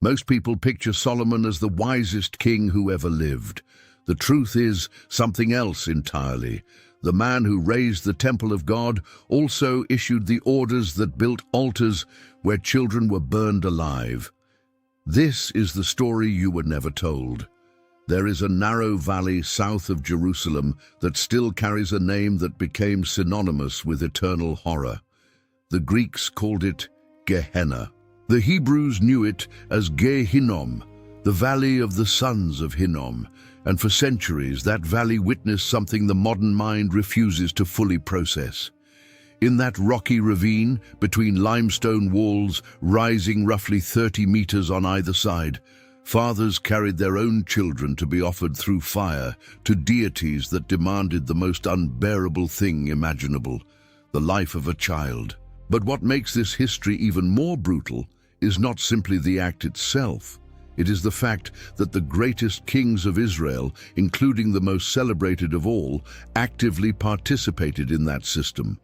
Most people picture Solomon as the wisest king who ever lived. The truth is something else entirely. The man who raised the temple of God also issued the orders that built altars where children were burned alive. This is the story you were never told. There is a narrow valley south of Jerusalem that still carries a name that became synonymous with eternal horror. The Greeks called it Gehenna. The Hebrews knew it as Gehinnom, the valley of the sons of Hinnom, and for centuries that valley witnessed something the modern mind refuses to fully process. In that rocky ravine, between limestone walls rising roughly 30 meters on either side, fathers carried their own children to be offered through fire to deities that demanded the most unbearable thing imaginable, the life of a child. But what makes this history even more brutal is not simply the act itself. It is the fact that the greatest kings of Israel, including the most celebrated of all, actively participated in that system.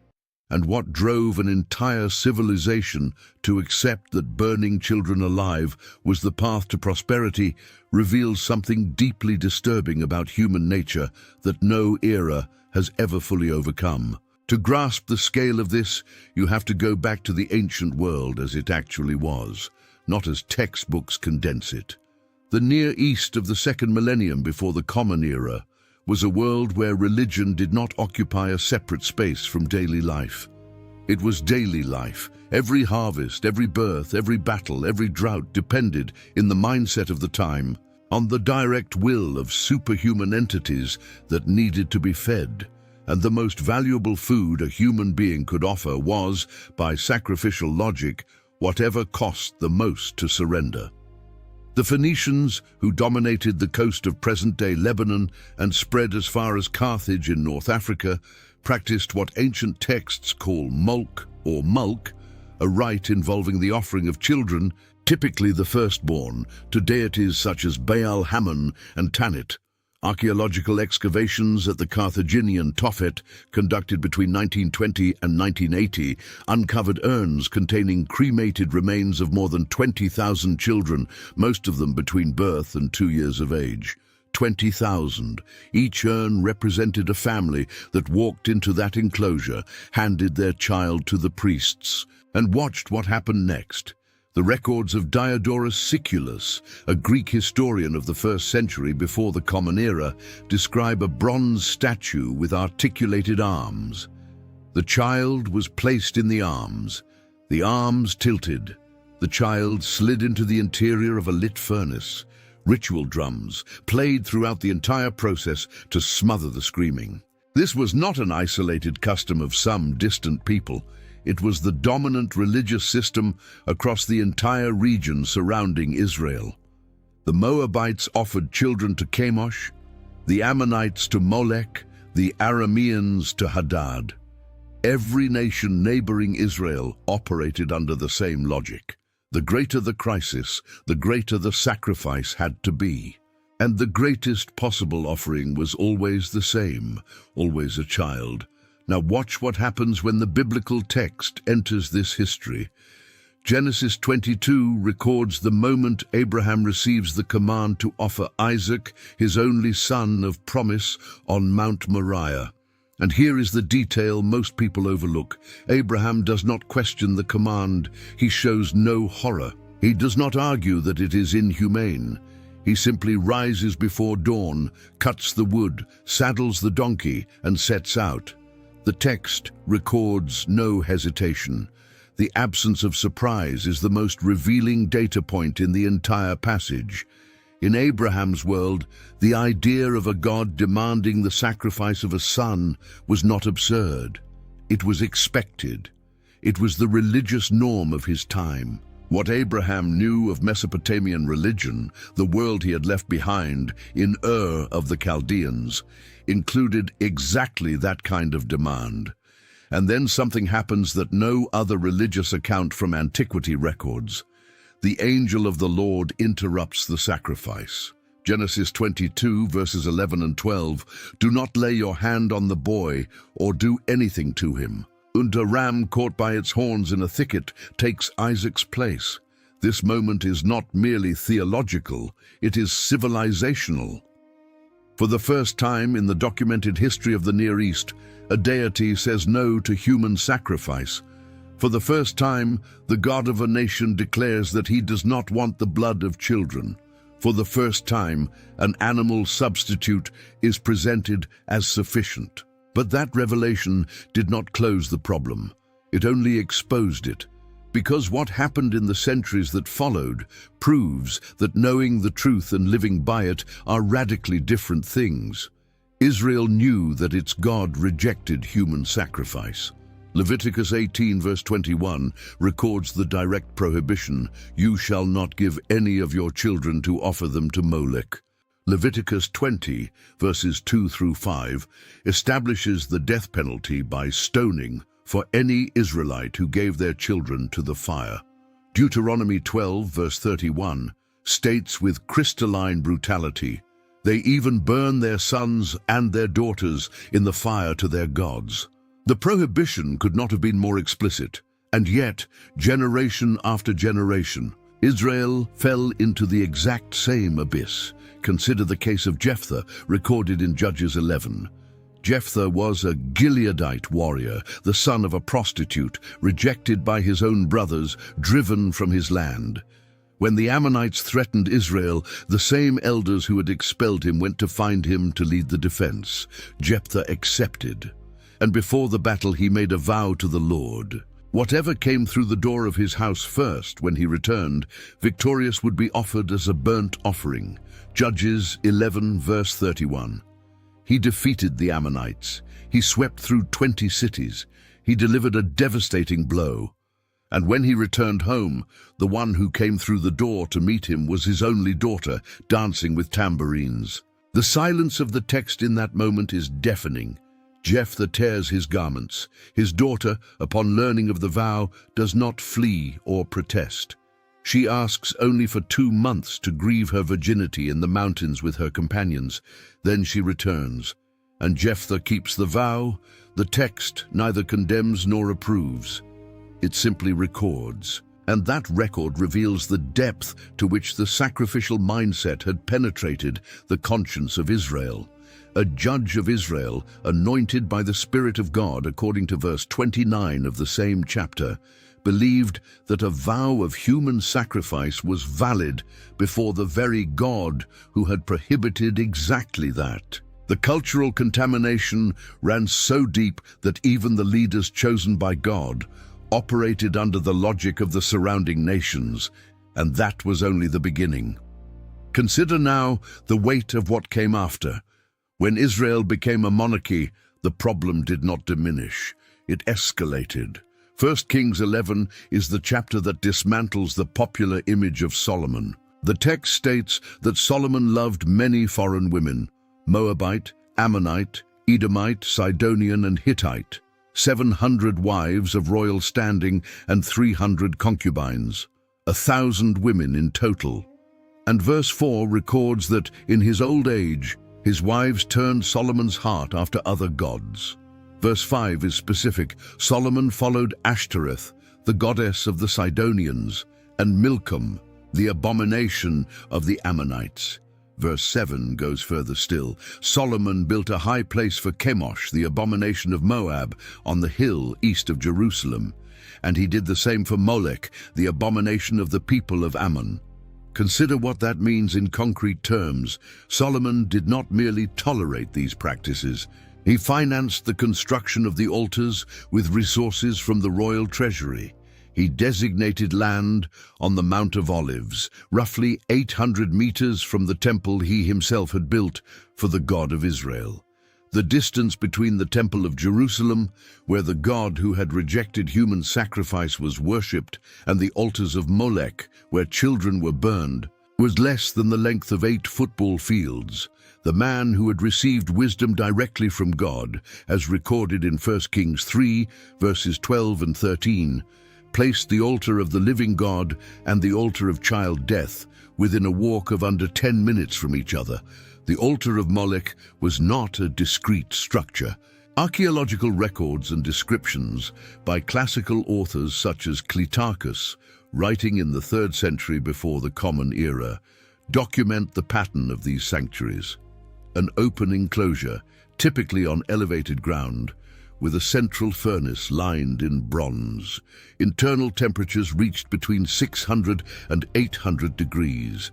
And what drove an entire civilization to accept that burning children alive was the path to prosperity reveals something deeply disturbing about human nature that no era has ever fully overcome. To grasp the scale of this, you have to go back to the ancient world as it actually was, not as textbooks condense it. The Near East of the second millennium before the Common Era was a world where religion did not occupy a separate space from daily life. It was daily life. Every harvest, every birth, every battle, every drought depended, in the mindset of the time, on the direct will of superhuman entities that needed to be fed. And the most valuable food a human being could offer was, by sacrificial logic, whatever cost the most to surrender. The Phoenicians, who dominated the coast of present-day Lebanon and spread as far as Carthage in North Africa, practiced what ancient texts call mulk or mulk, a rite involving the offering of children, typically the firstborn, to deities such as Baal Hammon and Tanit. Archaeological excavations at the Carthaginian Tophet, conducted between 1920 and 1980, uncovered urns containing cremated remains of more than 20,000 children, most of them between birth and 2 years of age. 20,000. Each urn represented a family that walked into that enclosure, handed their child to the priests, and watched what happened next. The records of Diodorus Siculus, a Greek historian of the 1st century before the Common Era, describe a bronze statue with articulated arms. The child was placed in the arms tilted. The child slid into the interior of a lit furnace. Ritual drums played throughout the entire process to smother the screaming. This was not an isolated custom of some distant people. It was the dominant religious system across the entire region surrounding Israel. The Moabites offered children to Chemosh, the Ammonites to Molech, the Arameans to Hadad. Every nation neighboring Israel operated under the same logic. The greater the crisis, the greater the sacrifice had to be. And the greatest possible offering was always the same, always a child. Now watch what happens when the biblical text enters this history. Genesis 22 records the moment Abraham receives the command to offer Isaac, his only son of promise, on Mount Moriah. And here is the detail most people overlook. Abraham does not question the command. He shows no horror. He does not argue that it is inhumane. He simply rises before dawn, cuts the wood, saddles the donkey, and sets out. The text records no hesitation. The absence of surprise is the most revealing data point in the entire passage. In Abraham's world, the idea of a God demanding the sacrifice of a son was not absurd. It was expected. It was the religious norm of his time. What Abraham knew of Mesopotamian religion, the world he had left behind in Ur of the Chaldeans, included exactly that kind of demand. And then something happens that no other religious account from antiquity records. The angel of the Lord interrupts the sacrifice. Genesis 22, verses 11 and 12, "Do not lay your hand on the boy or do anything to him. And a ram caught by its horns in a thicket takes Isaac's place. This moment is not merely theological, it is civilizational. For the first time in the documented history of the Near East, a deity says no to human sacrifice. For the first time, the God of a nation declares that he does not want the blood of children. For the first time, an animal substitute is presented as sufficient. But that revelation did not close the problem. It only exposed it. Because what happened in the centuries that followed proves that knowing the truth and living by it are radically different things. Israel knew that its God rejected human sacrifice. Leviticus 18 verse 21 records the direct prohibition, "You shall not give any of your children to offer them to Molech." Leviticus 20 verses 2 through 5 establishes the death penalty by stoning for any Israelite who gave their children to the fire. Deuteronomy 12 verse 31 states with crystalline brutality, "They even burn their sons and their daughters in the fire to their gods." The prohibition could not have been more explicit, and yet, generation after generation, Israel fell into the exact same abyss. Consider the case of Jephthah, recorded in Judges 11. Jephthah was a Gileadite warrior, the son of a prostitute, rejected by his own brothers, driven from his land. When the Ammonites threatened Israel, the same elders who had expelled him went to find him to lead the defense. Jephthah accepted, and before the battle he made a vow to the Lord. Whatever came through the door of his house first, when he returned, victorious would be offered as a burnt offering. Judges 11 verse 31. He defeated the Ammonites. He swept through 20 cities. He delivered a devastating blow. And when he returned home, the one who came through the door to meet him was his only daughter, dancing with tambourines. The silence of the text in that moment is deafening. Jephthah tears his garments. His daughter, upon learning of the vow, does not flee or protest. She asks only for 2 months to grieve her virginity in the mountains with her companions. Then she returns, and Jephthah keeps the vow. The text neither condemns nor approves. It simply records, and that record reveals the depth to which the sacrificial mindset had penetrated the conscience of Israel. A judge of Israel, anointed by the Spirit of God, according to verse 29 of the same chapter, believed that a vow of human sacrifice was valid before the very God who had prohibited exactly that. The cultural contamination ran so deep that even the leaders chosen by God operated under the logic of the surrounding nations, and that was only the beginning. Consider now the weight of what came after. When Israel became a monarchy, the problem did not diminish. It escalated. 1 Kings 11 is the chapter that dismantles the popular image of Solomon. The text states that Solomon loved many foreign women: Moabite, Ammonite, Edomite, Sidonian, and Hittite, 700 wives of royal standing and 300 concubines, 1,000 women in total. And verse 4 records that in his old age, his wives turned Solomon's heart after other gods. Verse 5 is specific. Solomon followed Ashtoreth, the goddess of the Sidonians, and Milcom, the abomination of the Ammonites. Verse 7 goes further still. Solomon built a high place for Chemosh, the abomination of Moab, on the hill east of Jerusalem. And he did the same for Molech, the abomination of the people of Ammon. Consider what that means in concrete terms. Solomon did not merely tolerate these practices. He financed the construction of the altars with resources from the royal treasury. He designated land on the Mount of Olives, roughly 800 meters from the temple he himself had built for the God of Israel. The distance between the Temple of Jerusalem, where the God who had rejected human sacrifice was worshipped, and the altars of Molech, where children were burned, was less than the length of 8 football fields. The man who had received wisdom directly from God, as recorded in 1 Kings 3, verses 12 and 13, placed the altar of the living God and the altar of child death within a walk of under 10 minutes from each other. The altar of Molech was not a discrete structure. Archaeological records and descriptions by classical authors such as Clitarchus writing in the 3rd century before the Common Era, document the pattern of these sanctuaries. An open enclosure, typically on elevated ground, with a central furnace lined in bronze. Internal temperatures reached between 600 and 800 degrees.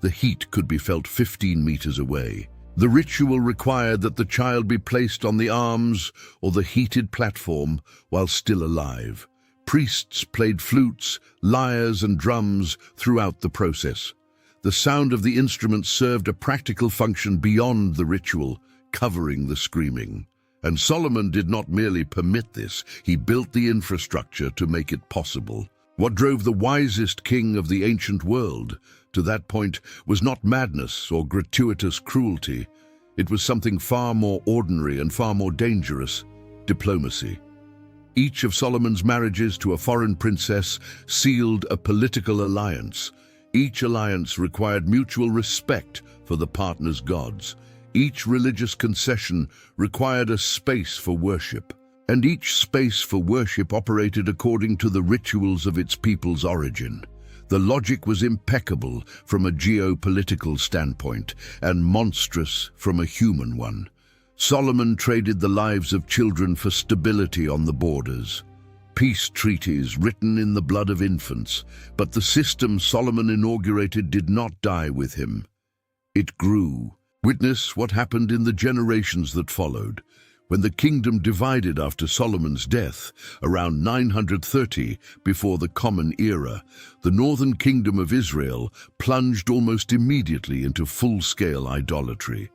The heat could be felt 15 meters away. The ritual required that the child be placed on the arms or the heated platform while still alive. Priests played flutes, lyres and drums throughout the process. The sound of the instruments served a practical function beyond the ritual, covering the screaming. And Solomon did not merely permit this, he built the infrastructure to make it possible. What drove the wisest king of the ancient world to that point was not madness or gratuitous cruelty. It was something far more ordinary and far more dangerous: diplomacy. Each of Solomon's marriages to a foreign princess sealed a political alliance. Each alliance required mutual respect for the partner's gods. Each religious concession required a space for worship, and each space for worship operated according to the rituals of its people's origin. The logic was impeccable from a geopolitical standpoint and monstrous from a human one. Solomon traded the lives of children for stability on the borders. Peace treaties written in the blood of infants, but the system Solomon inaugurated did not die with him. It grew. Witness what happened in the generations that followed. When the kingdom divided after Solomon's death, around 930 before the Common Era, the northern kingdom of Israel plunged almost immediately into full-scale idolatry.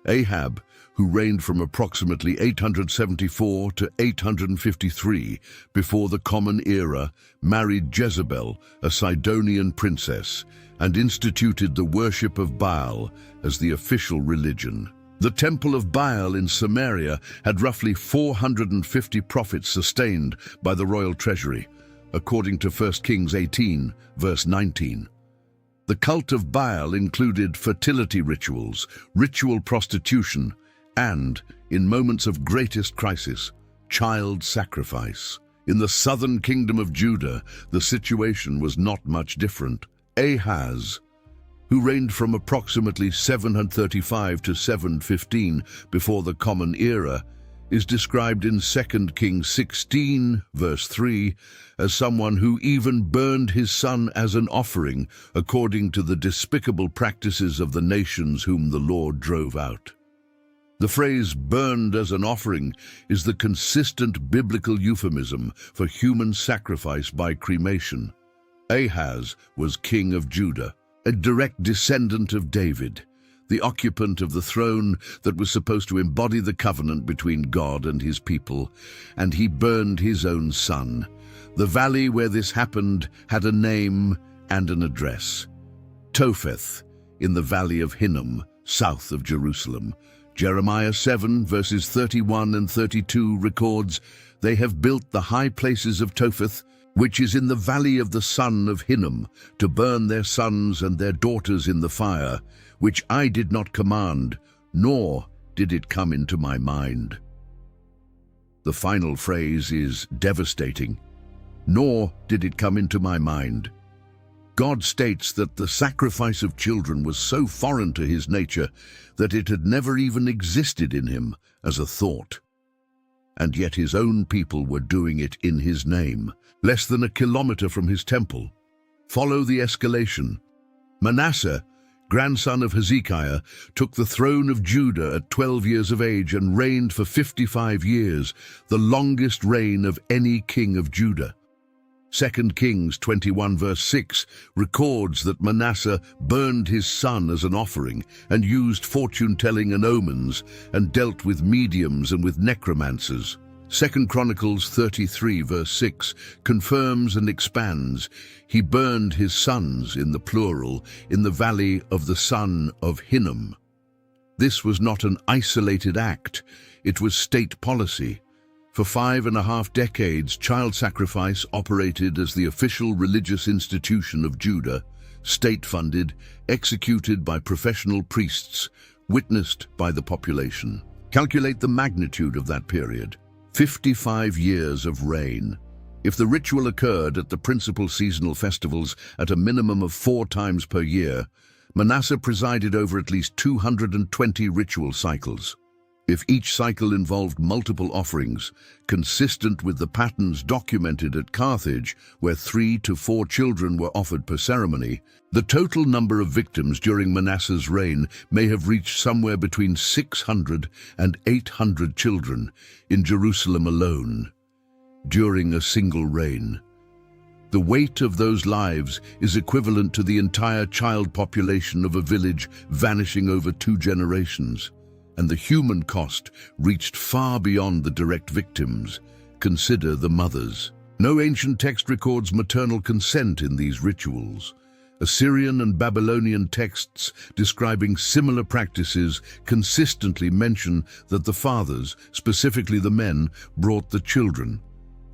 Ahab, who reigned from approximately 874 to 853 before the Common Era, married Jezebel, a Sidonian princess, and instituted the worship of Baal as the official religion. The Temple of Baal in Samaria had roughly 450 prophets sustained by the royal treasury, according to 1 Kings 18, verse 19. The cult of Baal included fertility rituals, ritual prostitution, and, in moments of greatest crisis, child sacrifice. In the southern kingdom of Judah, the situation was not much different. Ahaz, who reigned from approximately 735 to 715 before the Common Era, is described in 2 Kings 16, verse 3, as someone who even burned his son as an offering, according to the despicable practices of the nations whom the Lord drove out. The phrase "burned as an offering" is the consistent biblical euphemism for human sacrifice by cremation. Ahaz was king of Judah, a direct descendant of David, the occupant of the throne that was supposed to embody the covenant between God and his people, and he burned his own son. The valley where this happened had a name and an address: Topheth, in the valley of Hinnom, south of Jerusalem. Jeremiah 7, verses 31 and 32 records, "They have built the high places of Topheth, which is in the valley of the son of Hinnom, to burn their sons and their daughters in the fire, which I did not command, nor did it come into my mind." The final phrase is devastating. Nor did it come into my mind. God states that the sacrifice of children was so foreign to his nature that it had never even existed in him as a thought. And yet his own people were doing it in his name, less than a kilometer from his temple. Follow the escalation. Manasseh, grandson of Hezekiah, took the throne of Judah at 12 years of age and reigned for 55 years, the longest reign of any king of Judah. 2 Kings 21 verse 6 records that Manasseh burned his son as an offering and used fortune-telling and omens and dealt with mediums and with necromancers. 2 Chronicles 33 verse 6 confirms and expands, "He burned his sons," in the plural, "in the valley of the son of Hinnom." This was not an isolated act, it was state policy. For 5.5 decades, child sacrifice operated as the official religious institution of Judah, state-funded, executed by professional priests, witnessed by the population. Calculate the magnitude of that period. 55 years of reign. If the ritual occurred at the principal seasonal festivals at a minimum of 4 times per year, Manasseh presided over at least 220 ritual cycles. If each cycle involved multiple offerings, consistent with the patterns documented at Carthage, where 3 to 4 children were offered per ceremony, the total number of victims during Manasseh's reign may have reached somewhere between 600 and 800 children in Jerusalem alone, during a single reign. The weight of those lives is equivalent to the entire child population of a village vanishing over 2 generations. And the human cost reached far beyond the direct victims. Consider the mothers. No ancient text records maternal consent in these rituals. Assyrian and Babylonian texts describing similar practices consistently mention that the fathers, specifically the men, brought the children.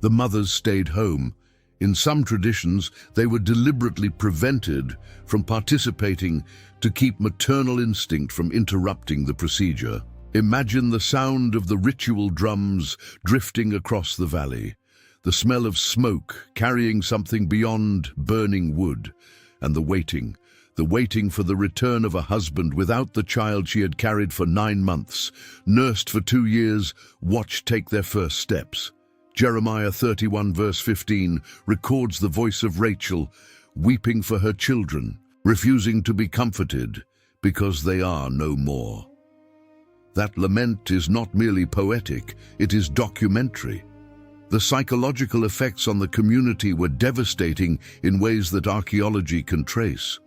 The mothers stayed home. In some traditions, they were deliberately prevented from participating to keep maternal instinct from interrupting the procedure. Imagine the sound of the ritual drums drifting across the valley, the smell of smoke carrying something beyond burning wood, and the waiting for the return of a husband without the child she had carried for 9 months, nursed for 2 years, watched take their first steps. Jeremiah 31 verse 15 records the voice of Rachel weeping for her children, refusing to be comforted because they are no more. That lament is not merely poetic, it is documentary. The psychological effects on the community were devastating in ways that archaeology can trace.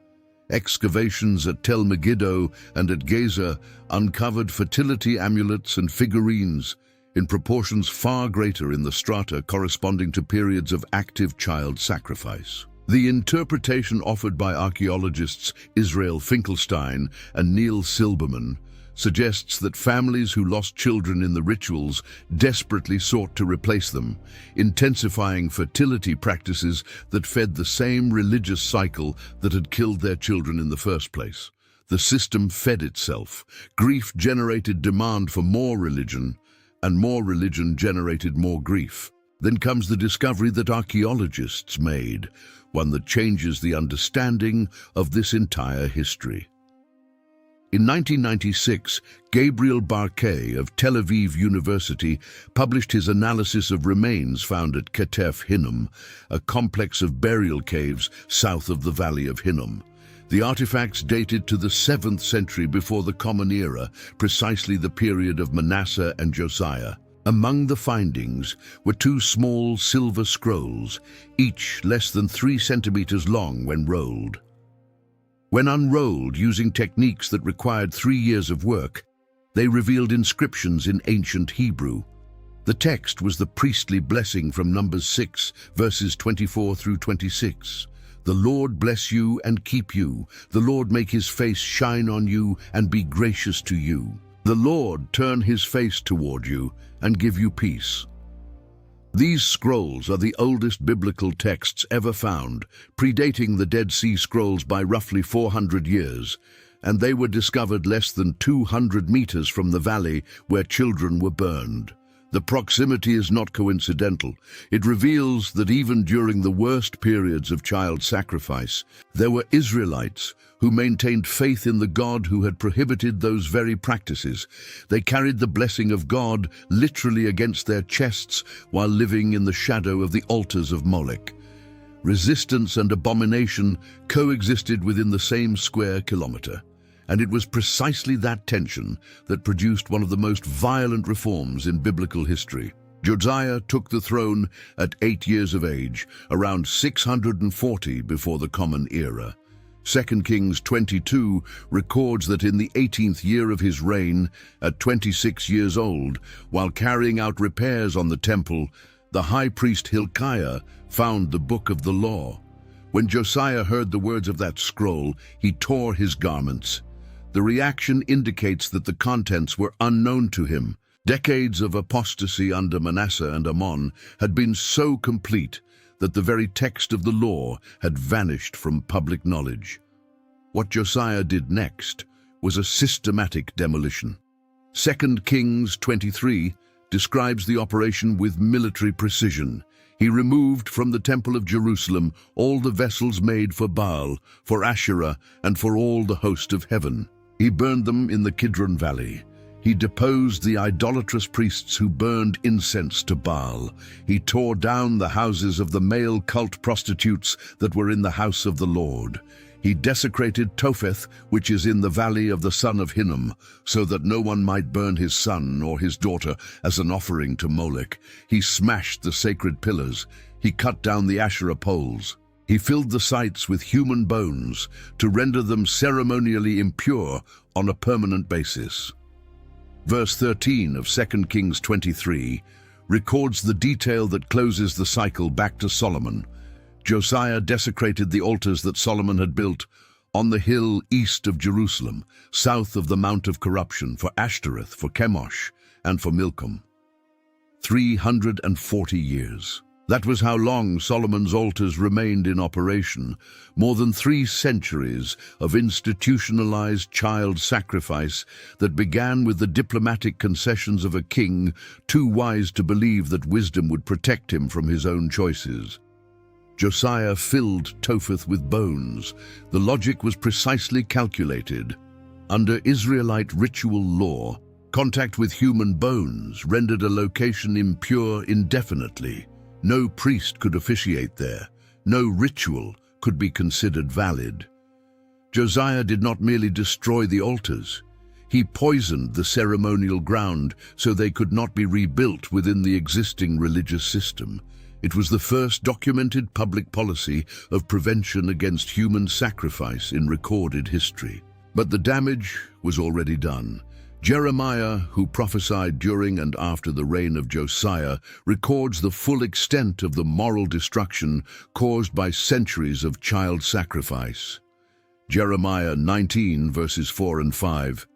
Excavations at Tel Megiddo and at Gaza uncovered fertility amulets and figurines in proportions far greater in the strata corresponding to periods of active child sacrifice. The interpretation offered by archaeologists Israel Finkelstein and Neil Silberman suggests that families who lost children in the rituals desperately sought to replace them, intensifying fertility practices that fed the same religious cycle that had killed their children in the first place. The system fed itself. Grief generated demand for more religion, and more religion generated more grief. Then comes the discovery that archaeologists made, one that changes the understanding of this entire history. In 1996, Gabriel Barkay of Tel Aviv University published his analysis of remains found at Ketef Hinnom, a complex of burial caves south of the Valley of Hinnom. The artifacts dated to the 7th century before the Common Era, precisely the period of Manasseh and Josiah. Among the findings were 2 small silver scrolls, each less than 3 centimeters long when rolled. When unrolled using techniques that required 3 years of work, they revealed inscriptions in ancient Hebrew. The text was the priestly blessing from Numbers 6, verses 24 through 26. The Lord bless you and keep you. The Lord make his face shine on you and be gracious to you. The Lord turn his face toward you and give you peace. These scrolls are the oldest biblical texts ever found, predating the Dead Sea Scrolls by roughly 400 years, and they were discovered less than 200 meters from the valley where children were burned. The proximity is not coincidental. It reveals that even during the worst periods of child sacrifice, there were Israelites who maintained faith in the God who had prohibited those very practices. They carried the blessing of God literally against their chests while living in the shadow of the altars of Molech. Resistance and abomination coexisted within the same square kilometer. And it was precisely that tension that produced one of the most violent reforms in biblical history. Josiah took the throne at 8 years of age, around 640 before the Common Era. 2 Kings 22 records that in the 18th year of his reign, at 26 years old, while carrying out repairs on the temple, the high priest Hilkiah found the book of the law. When Josiah heard the words of that scroll, he tore his garments. The reaction indicates that the contents were unknown to him. Decades of apostasy under Manasseh and Amon had been so complete that the very text of the law had vanished from public knowledge. What Josiah did next was a systematic demolition. 2 Kings 23 describes the operation with military precision. He removed from the temple of Jerusalem all the vessels made for Baal, for Asherah, and for all the host of heaven. He burned them in the Kidron Valley. He deposed the idolatrous priests who burned incense to Baal. He tore down the houses of the male cult prostitutes that were in the house of the Lord. He desecrated Topheth, which is in the valley of the son of Hinnom, so that no one might burn his son or his daughter as an offering to Molech. He smashed the sacred pillars. He cut down the Asherah poles. He filled the sites with human bones to render them ceremonially impure on a permanent basis. Verse 13 of 2 Kings 23 records the detail that closes the cycle back to Solomon. Josiah desecrated the altars that Solomon had built on the hill east of Jerusalem, south of the Mount of Corruption, for Ashtoreth, for Chemosh, and for Milcom. 340 years. That was how long Solomon's altars remained in operation. More than 3 centuries of institutionalized child sacrifice that began with the diplomatic concessions of a king too wise to believe that wisdom would protect him from his own choices. Josiah filled Topheth with bones. The logic was precisely calculated. Under Israelite ritual law, contact with human bones rendered a location impure indefinitely. No priest could officiate there. No ritual could be considered valid. Josiah did not merely destroy the altars. He poisoned the ceremonial ground so they could not be rebuilt within the existing religious system. It was the first documented public policy of prevention against human sacrifice in recorded history. But the damage was already done. Jeremiah, who prophesied during and after the reign of Josiah, records the full extent of the moral destruction caused by centuries of child sacrifice. Jeremiah 19, verses 4 and 5.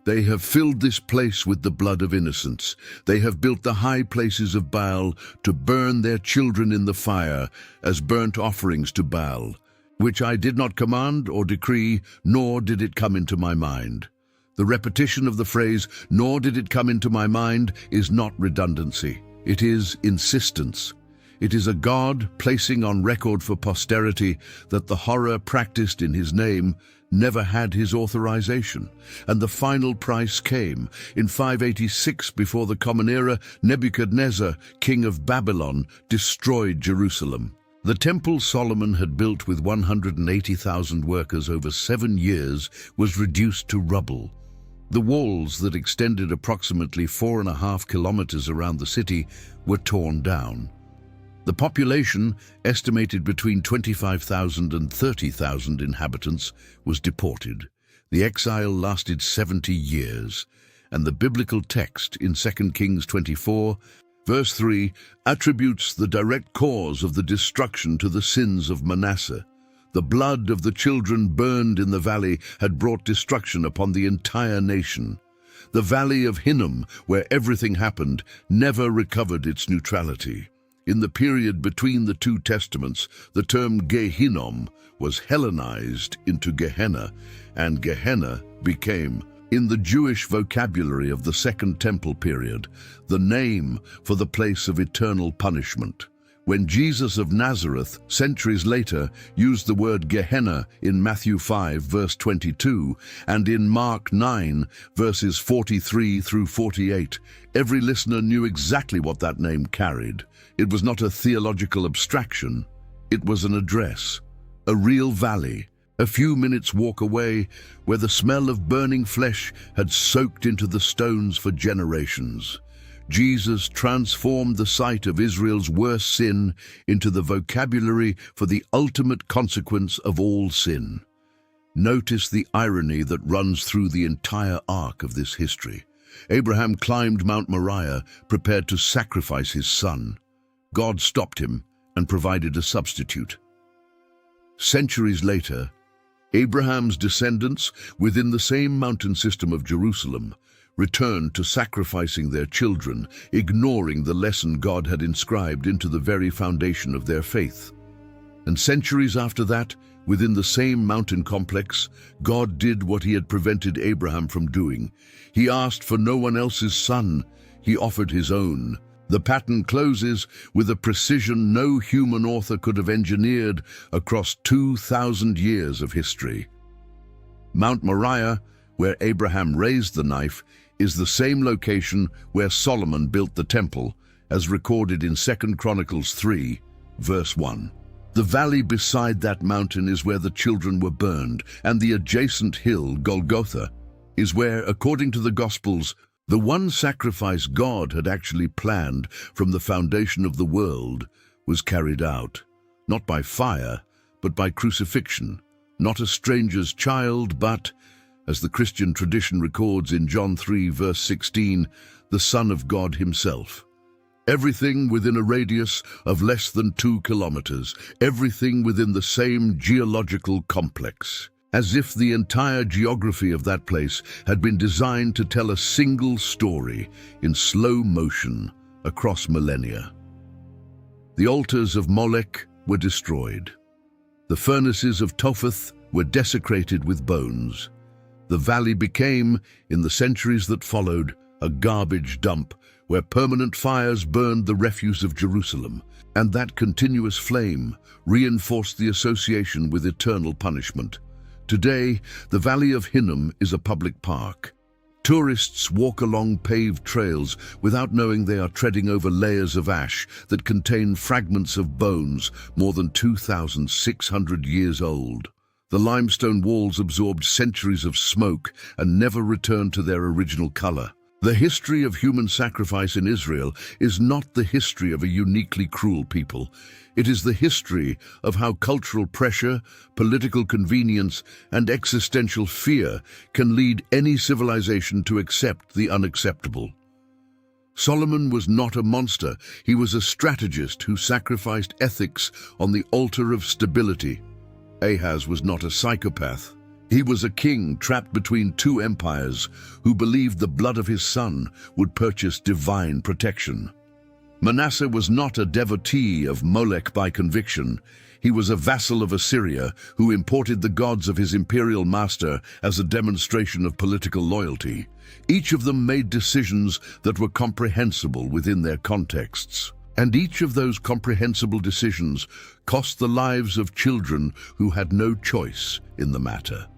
They have filled this place with the blood of innocents. They have built the high places of Baal to burn their children in the fire as burnt offerings to Baal, which I did not command or decree, nor did it come into my mind. The repetition of the phrase, "nor did it come into my mind," is not redundancy. It is insistence. It is a God placing on record for posterity that the horror practiced in his name never had his authorization, and the final price came. In 586 before the Common Era, Nebuchadnezzar, king of Babylon, destroyed Jerusalem. The temple Solomon had built with 180,000 workers over 7 years was reduced to rubble. The walls that extended approximately 4.5 kilometers around the city were torn down. The population, estimated between 25,000 and 30,000 inhabitants, was deported. The exile lasted 70 years, and the biblical text in 2 Kings 24, verse 3, attributes the direct cause of the destruction to the sins of Manasseh. The blood of the children burned in the valley had brought destruction upon the entire nation. The valley of Hinnom, where everything happened, never recovered its neutrality. In the period between the 2 testaments, the term Gehinnom was Hellenized into Gehenna, and Gehenna became, in the Jewish vocabulary of the Second Temple period, the name for the place of eternal punishment. When Jesus of Nazareth, centuries later, used the word Gehenna in Matthew 5, verse 22, and in Mark 9, verses 43 through 48, every listener knew exactly what that name carried. It was not a theological abstraction. It was an address, a real valley, a few minutes' walk away, where the smell of burning flesh had soaked into the stones for generations. Jesus transformed the site of Israel's worst sin into the vocabulary for the ultimate consequence of all sin. Notice the irony that runs through the entire arc of this history. Abraham climbed Mount Moriah, prepared to sacrifice his son. God stopped him and provided a substitute. Centuries later, Abraham's descendants, within the same mountain system of Jerusalem, returned to sacrificing their children, ignoring the lesson God had inscribed into the very foundation of their faith. And centuries after that, within the same mountain complex, God did what he had prevented Abraham from doing. He asked for no one else's son. He offered his own. The pattern closes with a precision no human author could have engineered across 2,000 years of history. Mount Moriah, where Abraham raised the knife, is the same location where Solomon built the temple, as recorded in 2 Chronicles 3, verse 1. The valley beside that mountain is where the children were burned, and the adjacent hill, Golgotha, is where, according to the Gospels, the one sacrifice God had actually planned from the foundation of the world was carried out, not by fire, but by crucifixion, not a stranger's child, but, as the Christian tradition records in John 3, verse 16, the Son of God himself. Everything within a radius of less than 2 kilometers, everything within the same geological complex, as if the entire geography of that place had been designed to tell a single story in slow motion across millennia. The altars of Molech were destroyed. The furnaces of Topheth were desecrated with bones. The valley became, in the centuries that followed, a garbage dump where permanent fires burned the refuse of Jerusalem, and that continuous flame reinforced the association with eternal punishment. Today, the Valley of Hinnom is a public park. Tourists walk along paved trails without knowing they are treading over layers of ash that contain fragments of bones more than 2,600 years old. The limestone walls absorbed centuries of smoke and never returned to their original color. The history of human sacrifice in Israel is not the history of a uniquely cruel people. It is the history of how cultural pressure, political convenience, and existential fear can lead any civilization to accept the unacceptable. Solomon was not a monster. He was a strategist who sacrificed ethics on the altar of stability. Ahaz was not a psychopath. He was a king trapped between two empires who believed the blood of his son would purchase divine protection. Manasseh was not a devotee of Molech by conviction. He was a vassal of Assyria who imported the gods of his imperial master as a demonstration of political loyalty. Each of them made decisions that were comprehensible within their contexts. And each of those comprehensible decisions cost the lives of children who had no choice in the matter.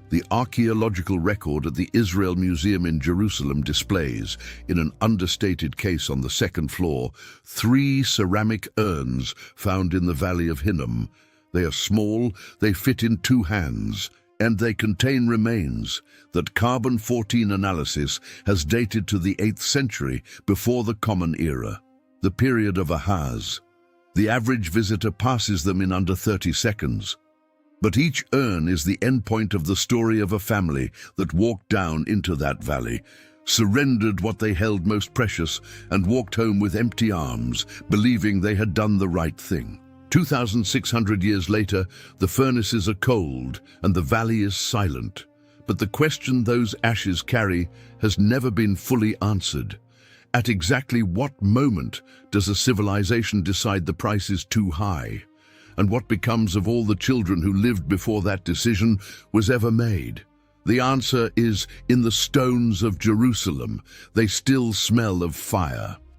The archaeological record at the Israel Museum in Jerusalem displays, in an understated case on the second floor, 3 ceramic urns found in the Valley of Hinnom. They are small, they fit in 2 hands, and they contain remains that carbon-14 analysis has dated to the 8th century before the Common Era, the period of Ahaz. The average visitor passes them in under 30 seconds. But each urn is the endpoint of the story of a family that walked down into that valley, surrendered what they held most precious, and walked home with empty arms, believing they had done the right thing. 2,600 years later, the furnaces are cold and the valley is silent. But the question those ashes carry has never been fully answered. At exactly what moment does a civilization decide the price is too high? And what becomes of all the children who lived before that decision was ever made? The answer is in the stones of Jerusalem. They still smell of fire.